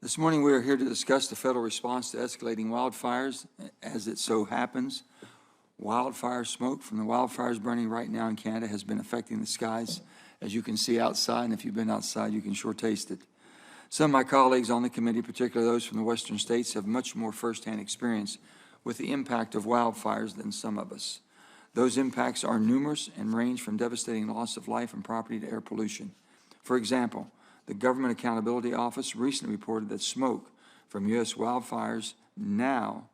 This morning we are here to discuss the federal response to escalating wildfires. As it so happens, wildfire smoke from the wildfires burning right now in Canada has been affecting the skies, as you can see outside, and if you've been outside, you can sure taste it. Some of my colleagues on the committee, particularly those from the western states, have much more firsthand experience with the impact of wildfires than some of us. Those impacts are numerous and range from devastating loss of life and property to air pollution. For example, the Government Accountability Office recently reported that smoke from U.S. wildfires now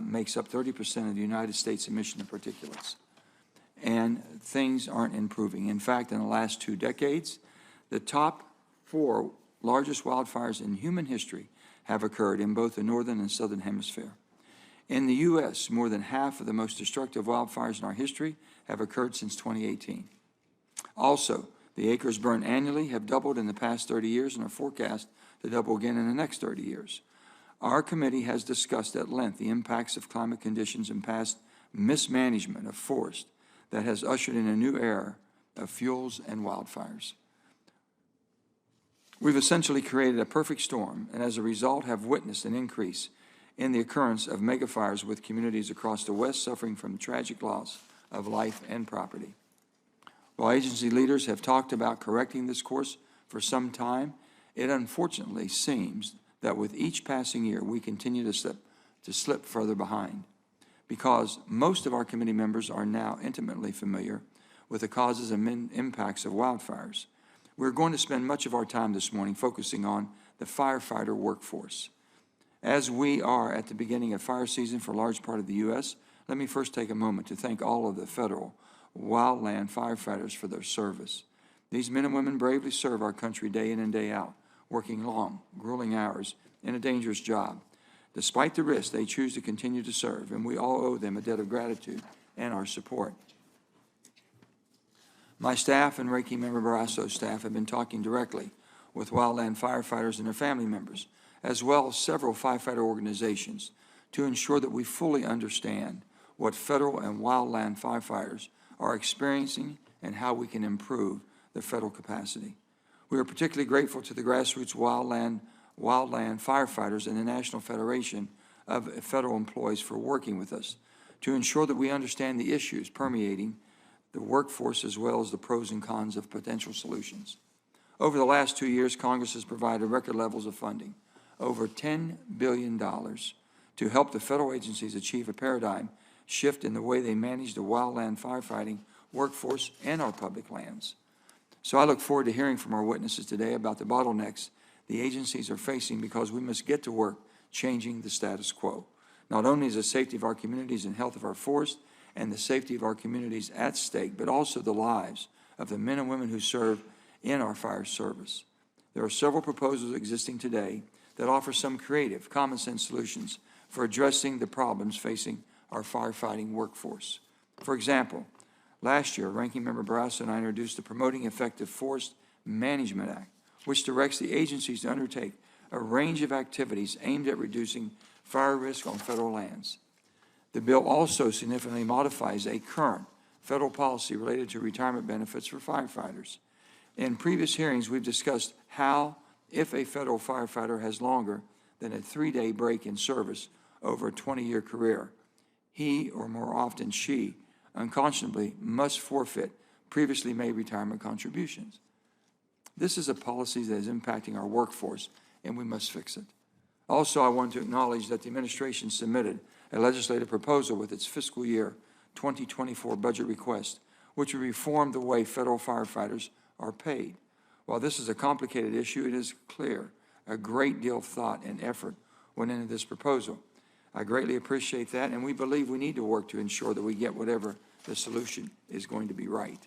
makes up 30% of the United States emission of particulates. And things aren't improving. In fact, in the last 2 decades, the top 4 largest wildfires in human history have occurred in both the northern and southern hemisphere. In the U.S., more than half of the most destructive wildfires in our history have occurred since 2018. Also, the acres burned annually have doubled in the past 30 years and are forecast to double again in the next 30 years. Our committee has discussed at length the impacts of climate conditions and past mismanagement of forest that has ushered in a new era of fuels and wildfires. We've essentially created a perfect storm, and as a result have witnessed an increase in the occurrence of megafires, with communities across the West suffering from tragic loss of life and property. While agency leaders have talked about correcting this course for some time, it unfortunately seems that with each passing year we continue to slip further behind. Because most of our committee members are now intimately familiar with the causes and impacts of wildfires, we're going to spend much of our time this morning focusing on the firefighter workforce. As we are at the beginning of fire season for a large part of the U.S., let me first take a moment to thank all of the federal wildland firefighters for their service. These men and women bravely serve our country day in and day out, working long, grueling hours in a dangerous job. Despite the risk, they choose to continue to serve, and we all owe them a debt of gratitude and our support. My staff and Ranking Member Barrasso's staff have been talking directly with wildland firefighters and their family members, as well as several firefighter organizations, to ensure that we fully understand what federal and wildland firefighters are experiencing and how we can improve the federal capacity. We are particularly grateful to the grassroots wildland firefighters and the National Federation of Federal Employees for working with us to ensure that we understand the issues permeating the workforce as well as the pros and cons of potential solutions. Over the last 2 years, Congress has provided record levels of funding, over $10 billion, to help the federal agencies achieve a paradigm shift in the way they manage the wildland firefighting workforce and our public lands. So I look forward to hearing from our witnesses today about the bottlenecks the agencies are facing, because we must get to work changing the status quo. Not only is the safety of our communities and health of our forest and the safety of our communities at stake, but also the lives of the men and women who serve in our fire service. There are several proposals existing today that offer some creative, common-sense solutions for addressing the problems facing our firefighting workforce. For example, last year, Ranking Member Barrasso and I introduced the Promoting Effective Forest Management Act, which directs the agencies to undertake a range of activities aimed at reducing fire risk on federal lands. The bill also significantly modifies a current federal policy related to retirement benefits for firefighters. In previous hearings, we've discussed how, if a federal firefighter has longer than a 3-day break in service over a 20-year career, he, or more often she, unconscionably must forfeit previously made retirement contributions. This is a policy that is impacting our workforce, and we must fix it. Also, I want to acknowledge that the administration submitted a legislative proposal with its fiscal year 2024 budget request, which will reform the way federal firefighters are paid. While this is a complicated issue, it is clear a great deal of thought and effort went into this proposal. I greatly appreciate that, and we believe we need to work to ensure that we get whatever the solution is going to be right.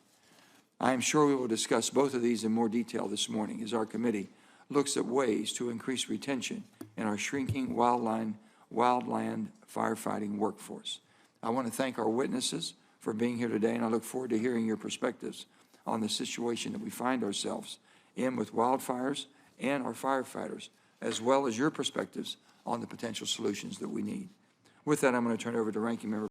I am sure we will discuss both of these in more detail this morning as our committee looks at ways to increase retention in our shrinking wildland firefighting workforce. I want to thank our witnesses for being here today, and I look forward to hearing your perspectives on the situation that we find ourselves in with wildfires and our firefighters, as well as your perspectives on the potential solutions that we need. With that, I'm going to turn it over to Ranking Member